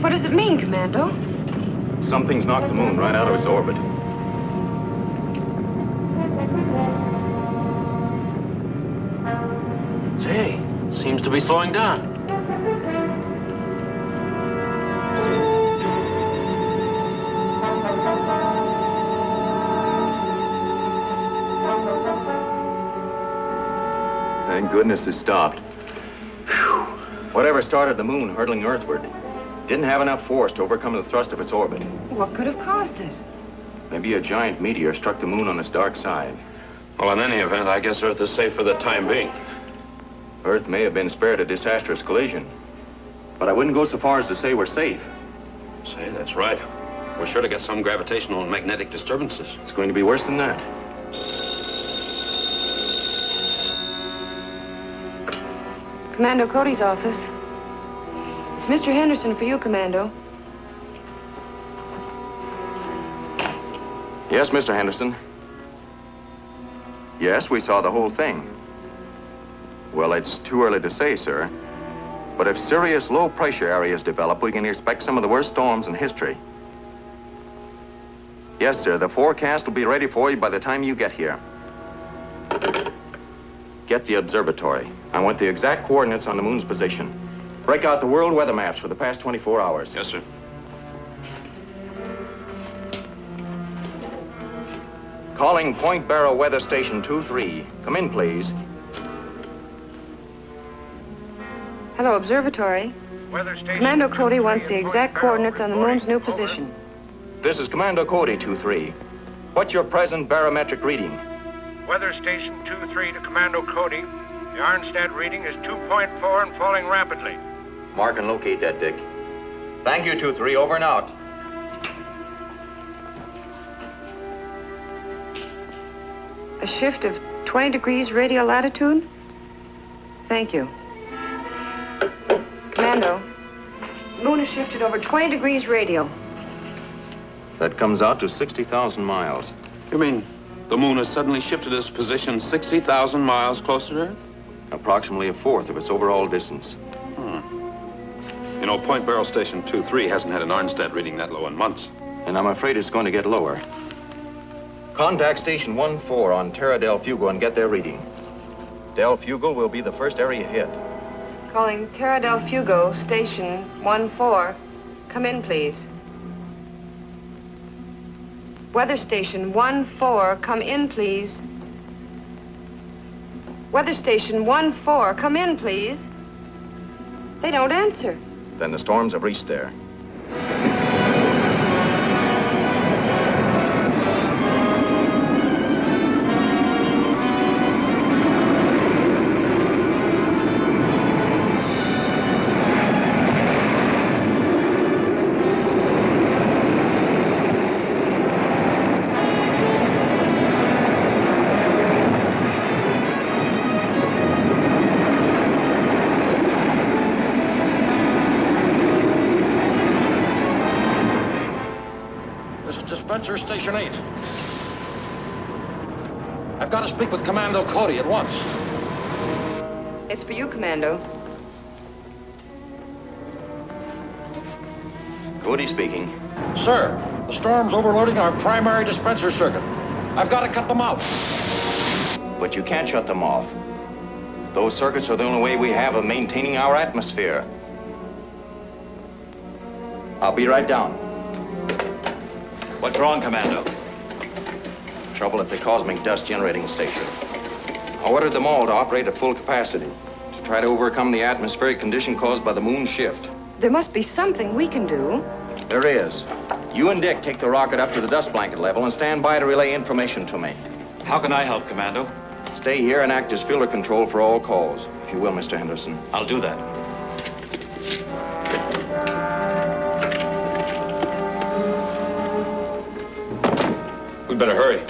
What does it mean, Commando? Something's knocked the moon right out of its orbit. Say, seems to be slowing down. Thank goodness it stopped. Whew. Whatever started the moon hurtling earthward didn't have enough force to overcome the thrust of its orbit. What could have caused it? Maybe a giant meteor struck the moon on its dark side. Well, in any event, I guess Earth is safe for the time being. Earth may have been spared a disastrous collision, but I wouldn't go so far as to say we're safe. Say, that's right. We're sure to get some gravitational and magnetic disturbances. It's going to be worse than that. Commando Cody's office. It's Mr. Henderson for you, Commando. Yes, Mr. Henderson. Yes, we saw the whole thing. Well, it's too early to say, sir. But if serious low-pressure areas develop, we can expect some of the worst storms in history. Yes, sir, the forecast will be ready for you by the time you get here. Get the observatory. I want the exact coordinates on the moon's position. Break out the world weather maps for the past 24 hours. Yes, sir. Calling Point Barrow Weather Station 2-3. Come in, please. Hello, observatory. Weather station Commando Cody wants the 2-3 exact Point Barrow coordinates on the moon's new reporting. Over. position. This is Commando Cody 2-3. What's your present barometric reading? Weather station 2-3 to Commando Cody. The Arnstadt reading is 2.4 and falling rapidly. Mark and locate that, Dick. Thank you, 2-3. Over and out. A shift of 20 degrees radial latitude? Thank you. Commando, the moon has shifted over 20 degrees radial. That comes out to 60,000 miles. You mean the moon has suddenly shifted its position 60,000 miles closer to Earth? Approximately a fourth of its overall distance. You know, Point Barrow Station 2-3 hasn't had an Arnstadt reading that low in months. And I'm afraid it's going to get lower. Contact Station 1-4 on Terra del Fuego and get their reading. Del Fuego will be the first area hit. Calling Terra del Fuego, station 1-4. Come in, please. Weather station 1-4, come in, please. Weather station 1-4, come in, please. They don't answer. Then the storms have reached there. Station 8. I've got to speak with Commando Cody at once. It's for you, Commando. Cody speaking. Sir, the storm's overloading our primary dispenser circuit. I've got to cut them out. But you can't shut them off. Those circuits are the only way we have of maintaining our atmosphere. I'll be right down. What's wrong, Commando? Trouble at the cosmic dust generating station. I ordered them all to operate at full capacity to try to overcome the atmospheric condition caused by the moon's shift. There must be something we can do. There is. You and Dick take the rocket up to the dust blanket level and stand by to relay information to me. How can I help, Commando? Stay here and act as filter control for all calls, if you will, Mr. Henderson. I'll do that. We'd better hurry.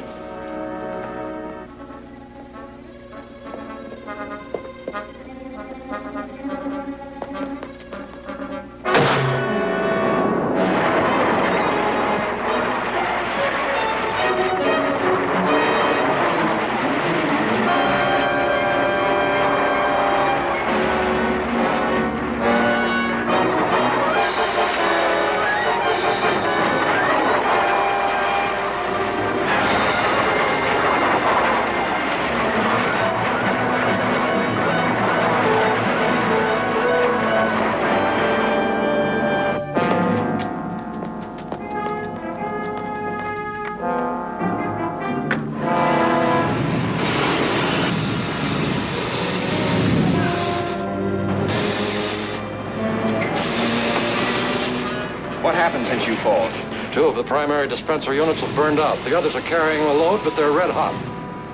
What happened since you called? 2 of the primary dispenser units have burned out. The others are carrying the load, but they're red hot.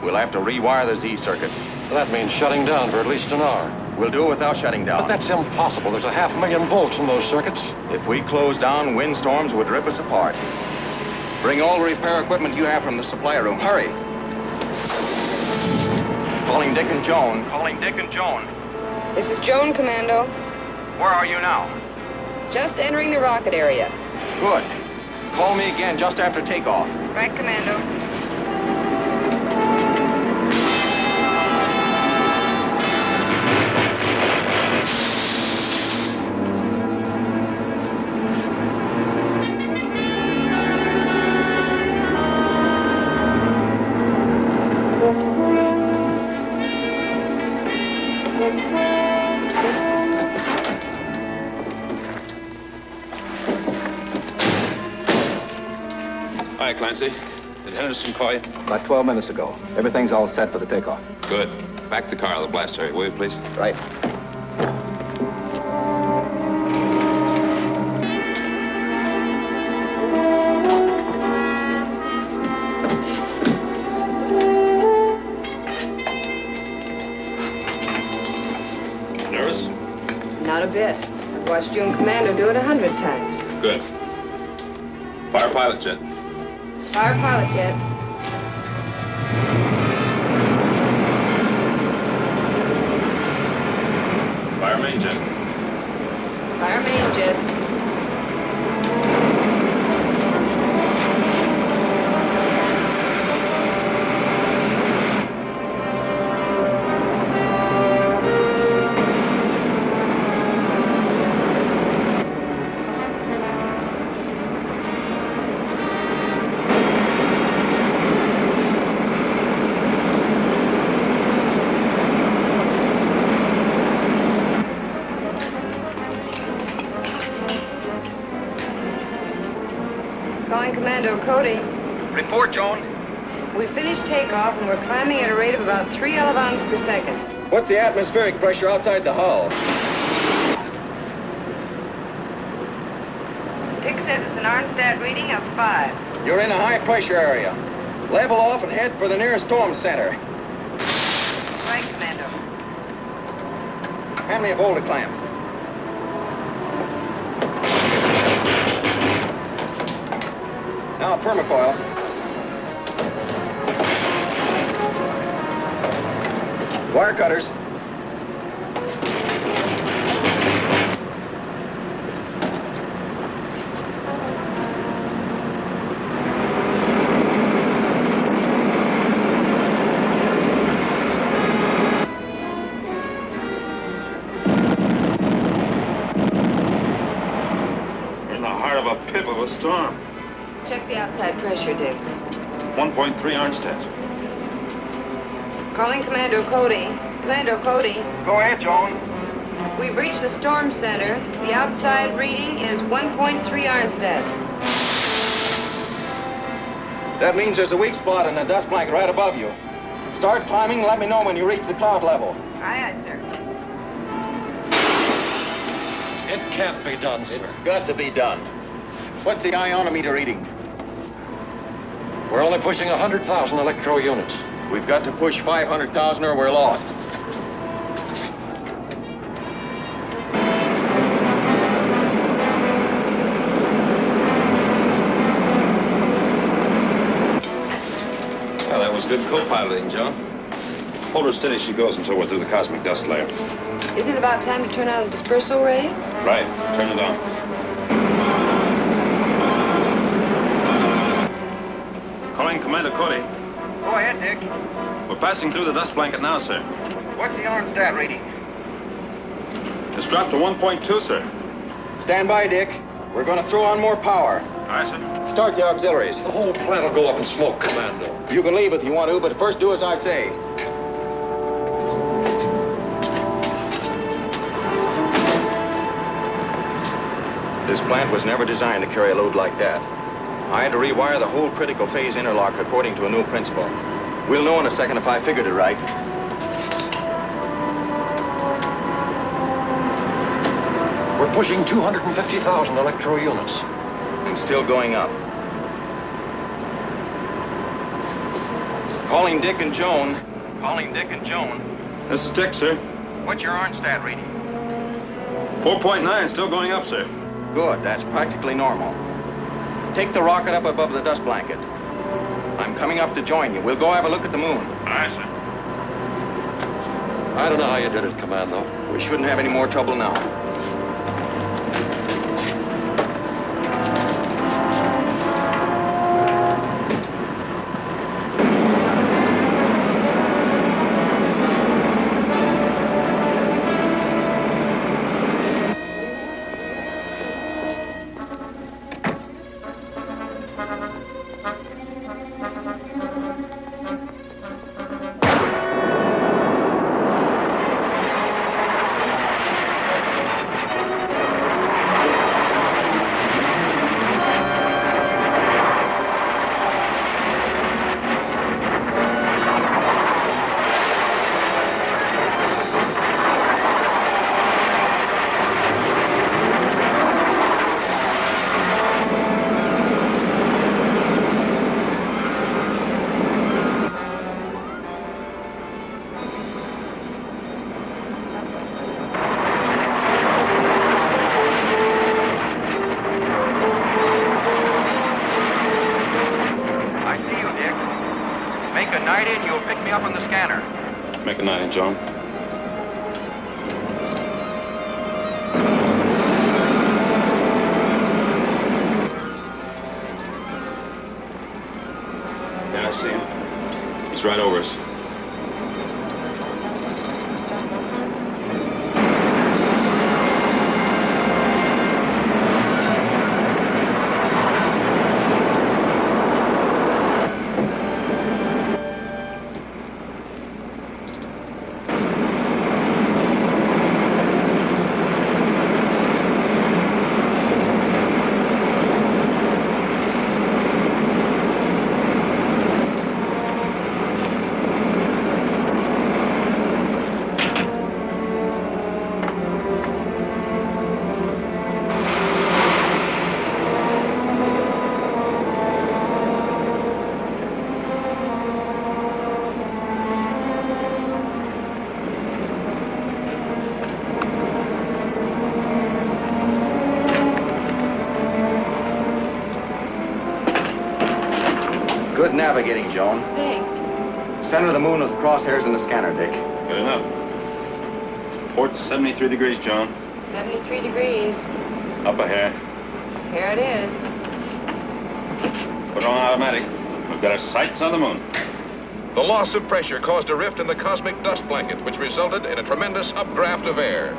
We'll have to rewire the Z circuit. That means shutting down for at least an hour. We'll do it without shutting down. But that's impossible. There's a 500,000 volts in those circuits. If we close down, windstorms would rip us apart. Bring all the repair equipment you have from the supply room. Hurry. Calling Dick and Joan. Calling Dick and Joan. This is Joan, Commando. Where are you now? Just entering the rocket area. Good. Call me again just after takeoff. Right, Commando. Hi, Clancy. Did Henderson call you? About 12 minutes ago. Everything's all set for the takeoff. Good. Back the car to the blast area, will you, please? Right. Nervous? Not a bit. I've watched you and Commando do it 100 times. Good. Fire pilot jet. Fire pilot jet. Fire main jet. Fire main jets. Calling Commando Cody. Report, Joan. We finished takeoff and we're climbing at a rate of about 3 elevons per second. What's the atmospheric pressure outside the hull? Dick says it's an Arnstadt reading of 5. You're in a high pressure area. Level off and head for the nearest storm center. Right, Commando. Hand me a boulder clamp. Now permacoil. Wire cutters. We're in the heart of a pip of a storm. Check the outside pressure, Dick. 1.3 Arnstadt. Calling Commando Cody. Commando Cody. Go ahead, Joan. We've reached the storm center. The outside reading is 1.3 Arnstats. That means there's a weak spot in the dust blanket right above you. Start climbing and let me know when you reach the cloud level. Aye, aye, sir. It can't be done, sir. It's got to be done. What's the ionometer reading? We're only pushing 100,000 electro units. We've got to push 500,000 or we're lost. Well, that was good co-piloting, John. Hold her steady as she goes until we're through the cosmic dust layer. Isn't it about time to turn on the dispersal ray? Right. Turn it on. Calling Commander Cody. Go ahead, Dick. We're passing through the dust blanket now, sir. What's the Arnstat reading? It's dropped to 1.2, sir. Stand by, Dick. We're going to throw on more power. All right, sir. Start the auxiliaries. The whole plant will go up in smoke, Commando. You can leave if you want to, but first do as I say. This plant was never designed to carry a load like that. I had to rewire the whole critical phase interlock according to a new principle. We'll know in a second if I figured it right. We're pushing 250,000 electro units. and still going up. Calling Dick and Joan. Calling Dick and Joan. This is Dick, sir. What's your Arnstadt reading? 4.9, still going up, sir. Good, that's practically normal. Take the rocket up above the dust blanket. I'm coming up to join you. We'll go have a look at the moon. Aye, sir. I don't know how you did it, Commando. We shouldn't have any more trouble now. Make a 9 in, John. Yeah, I see him. He's right over us. Good navigating, Joan. Thanks. Center of the moon with the crosshairs in the scanner, Dick. Good enough. Port 73 degrees, John. 73 degrees. Up a hair. Here it is. Put on automatic. We've got our sights on the moon. The loss of pressure caused a rift in the cosmic dust blanket, which resulted in a tremendous updraft of air.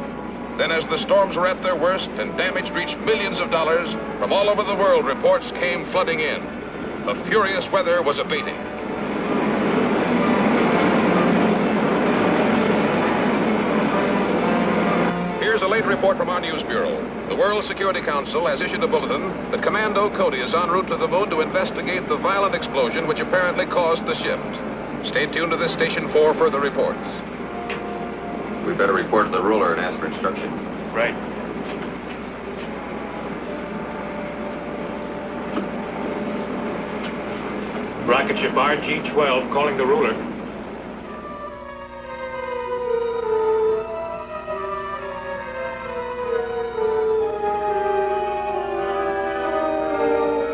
Then, as the storms were at their worst and damage reached millions of dollars, from all over the world, reports came flooding in. The furious weather was abating. Here's a late report from our news bureau. The World Security Council has issued a bulletin that Commando Cody is en route to the moon to investigate the violent explosion which apparently caused the shift. Stay tuned to this station for further reports. We better report to the ruler and ask for instructions. Right. Rocket ship RG-12 calling the ruler.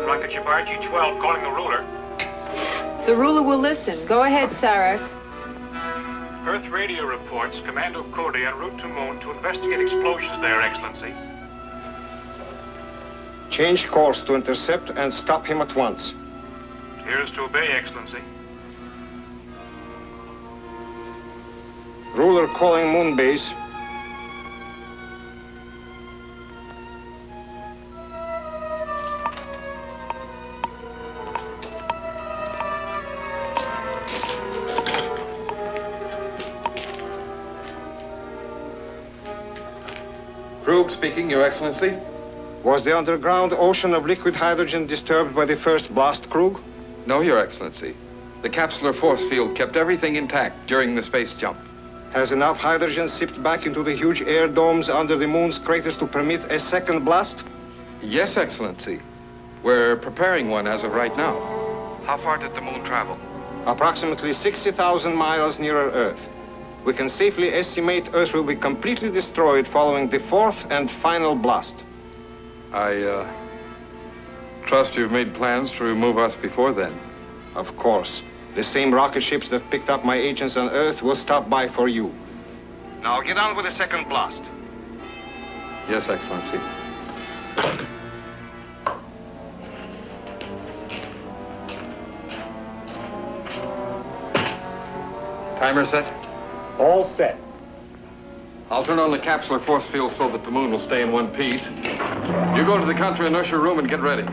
Rocket ship RG-12 calling the ruler. The ruler will listen. Go ahead, Sarah. Earth radio reports Commando Cody en route to moon to investigate explosions there, Excellency. Change course to intercept and stop him at once. Here's to obey, Excellency. Ruler calling moon base. Krug speaking, Your Excellency. Was the underground ocean of liquid hydrogen disturbed by the first blast, Krug? No, Your Excellency. The capsular force field kept everything intact during the space jump. Has enough hydrogen sipped back into the huge air domes under the moon's craters to permit a second blast? Yes, Excellency. We're preparing one as of right now. How far did the moon travel? Approximately 60,000 miles nearer Earth. We can safely estimate Earth will be completely destroyed following the fourth and final blast. I trust you've made plans to remove us before then. Of course. The same rocket ships that picked up my agents on Earth will stop by for you. Now get on with the second blast. Yes, Excellency. Timer set? All set. I'll turn on the capsular force field so that the moon will stay in one piece. You go to the counter inertia room and get ready.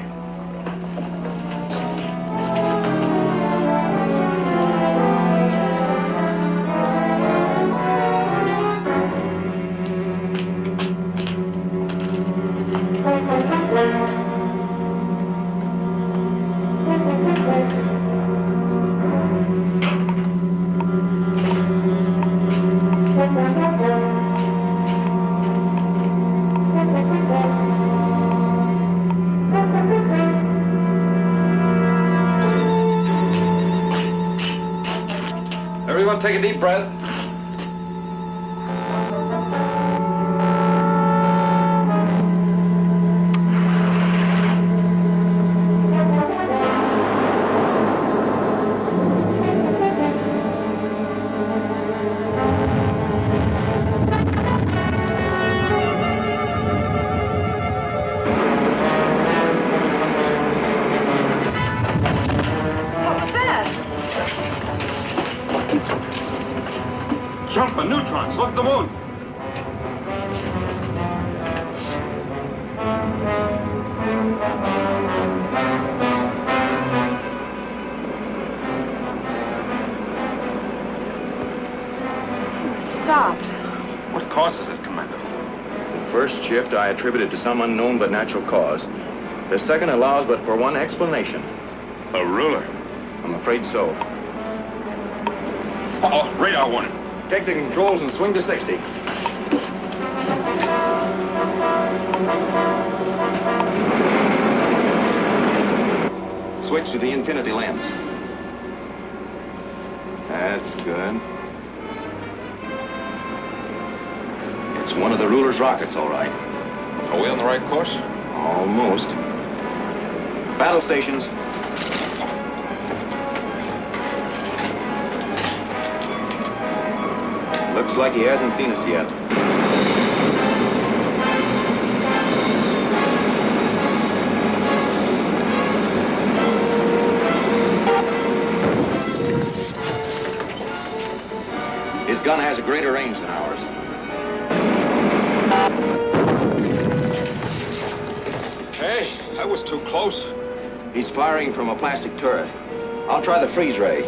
Everyone take a deep breath. What was that? Jumping neutrons. Look at the moon. It stopped. What causes it, Commander? The first shift I attributed to some unknown but natural cause. The second allows but for one explanation. A ruler. I'm afraid so. Uh-oh, radar warning. Take the controls and swing to 60. Switch to the infinity lens. That's good. It's one of the ruler's rockets, all right. Are we on the right course? Almost. Battle stations. Looks like he hasn't seen us yet. His gun has a greater range than ours. Hey, that was too close. He's firing from a plastic turret. I'll try the freeze ray.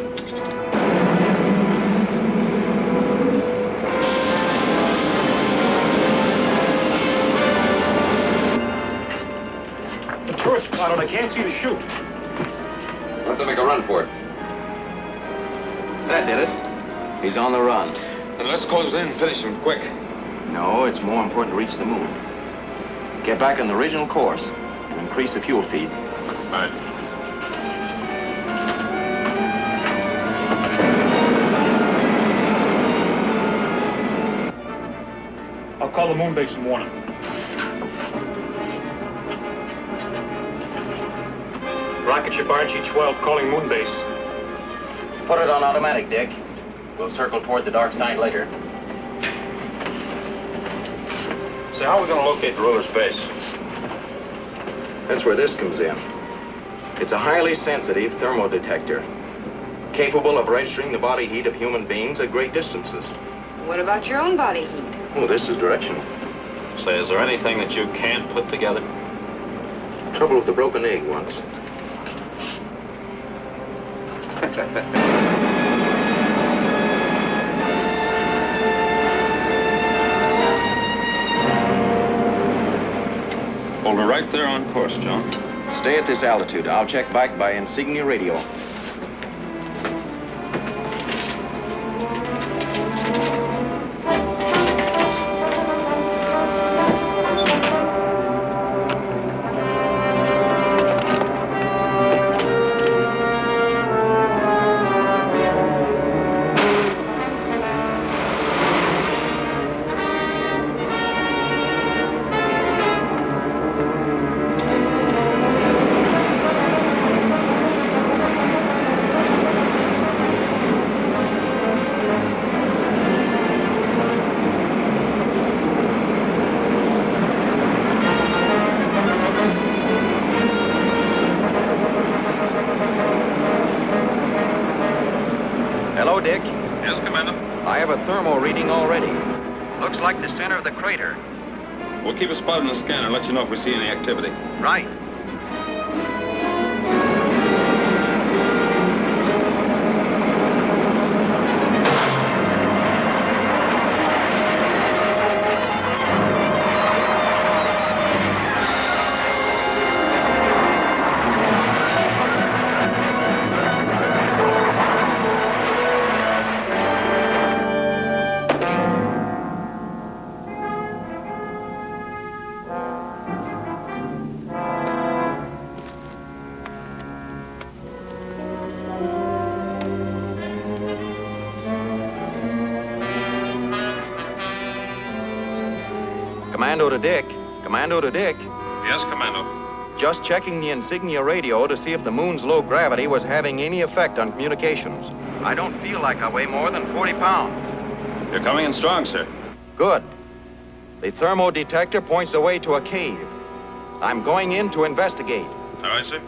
The turret's clouded. I can't see the chute. We'll have to make a run for it. That did it. He's on the run. Then let's close in and finish him quick. No, it's more important to reach the moon. Get back on the original course and increase the fuel feed. All right. I'll call the moon base and warn them. Rocket ship RG-12 calling moon base. Put it on automatic, Dick. We'll circle toward the dark side later. So how are we going to locate the ruler's base? That's where this comes in. It's a highly sensitive thermodetector, capable of registering the body heat of human beings at great distances. What about your own body heat? Oh, this is Direction. Say, is there anything that you can't put together? Trouble with the broken egg once. Hold her right there on course, John. Stay at this altitude. I'll check back by insignia radio. have a thermal reading already. Looks like the center of the crater. We'll keep a spot on the scanner and let you know if we see any activity. Right. Commando to Dick. Commando to Dick. Yes, Commando. Just checking the insignia radio to see if the moon's low gravity was having any effect on communications. I don't feel like I weigh more than 40 pounds. You're coming in strong, sir. Good. The thermo detector points the way to a cave. I'm going in to investigate. All right, sir.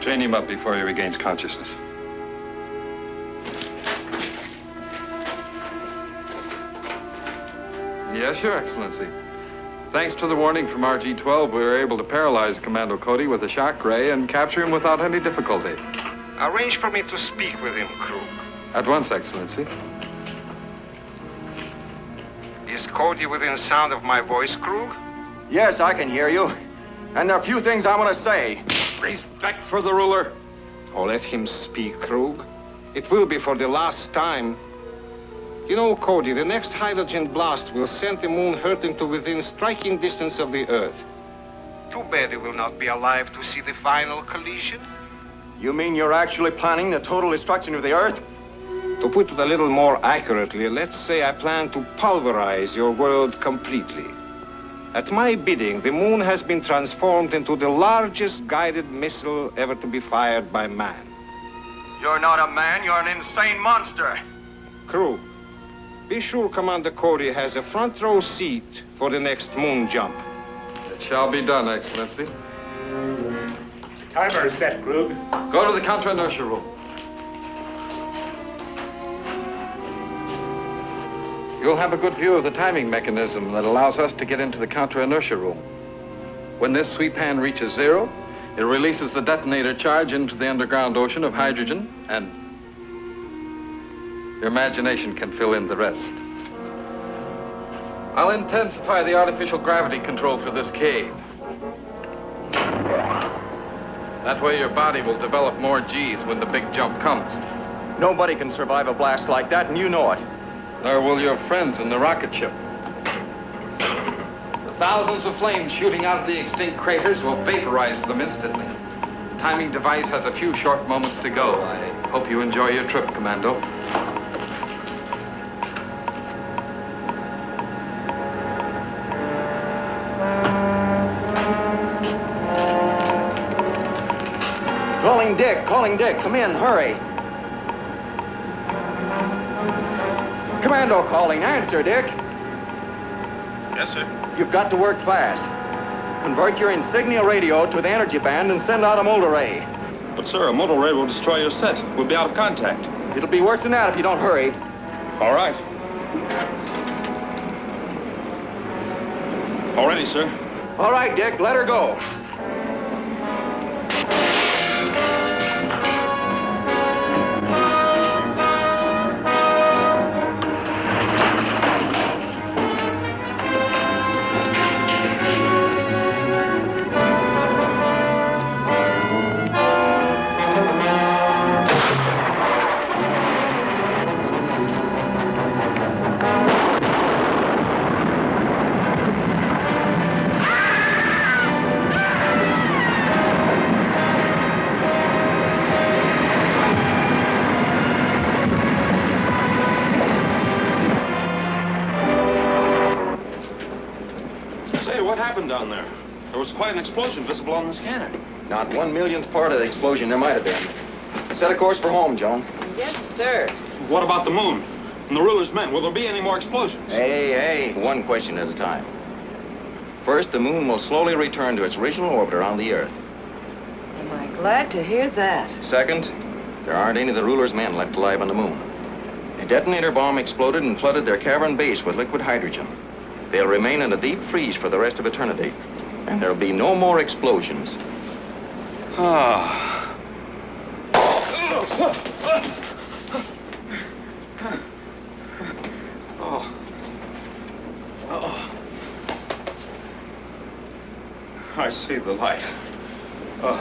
Chain him up before he regains consciousness. Yes, Your Excellency. Thanks to the warning from RG-12, we were able to paralyze Commando Cody with a shock ray and capture him without any difficulty. Arrange for me to speak with him, Krug. At once, Excellency. Is Cody within sound of my voice, Krug? Yes, I can hear you. And there are a few things I want to say. Respect for the ruler. Oh, let him speak, Krug. It will be for the last time. You know, Cody, the next hydrogen blast will send the moon hurtling to within striking distance of the Earth. Too bad he will not be alive to see the final collision. You mean you're actually planning the total destruction of the Earth? To put it a little more accurately, let's say I plan to pulverize your world completely. At my bidding, the moon has been transformed into the largest guided missile ever to be fired by man. You're not a man, you're an insane monster. Crew, be sure Commander Cody has a front row seat for the next moon jump. It shall be done, Excellency. Timer is set, Krug. Go to the counter-inertia room. You'll have a good view of the timing mechanism that allows us to get into the counter-inertia room. When this sweep hand reaches zero, it releases the detonator charge into the underground ocean of hydrogen, and your imagination can fill in the rest. I'll intensify the artificial gravity control for this cave. That way your body will develop more G's when the big jump comes. Nobody can survive a blast like that, and you know it. Nor will your friends in the rocket ship. The thousands of flames shooting out of the extinct craters will vaporize them instantly. The timing device has a few short moments to go. I hope you enjoy your trip, Commando. Calling Dick. Come in, hurry. Commando calling. Answer, Dick. Yes, sir. You've got to work fast. Convert your insignia radio to the energy band and send out a motor ray. But, sir, a motor ray will destroy your set. We'll be out of contact. It'll be worse than that if you don't hurry. All right. All ready, sir. All right, Dick, let her go. happened down there? There was quite an explosion visible on the scanner. Not 1/1,000,000th part of the explosion there might have been. Set a course for home, Joan. Yes, sir. What about the moon? And the ruler's men? Will there be any more explosions? Hey, one question at a time. First, the moon will slowly return to its original orbit around the Earth. Am I glad to hear that? Second, there aren't any of the ruler's men left alive on the moon. A detonator bomb exploded and flooded their cavern base with liquid hydrogen. They'll remain in a deep freeze for the rest of eternity. And there'll be no more explosions. Ah. Oh. Oh. I see the light. Yeah.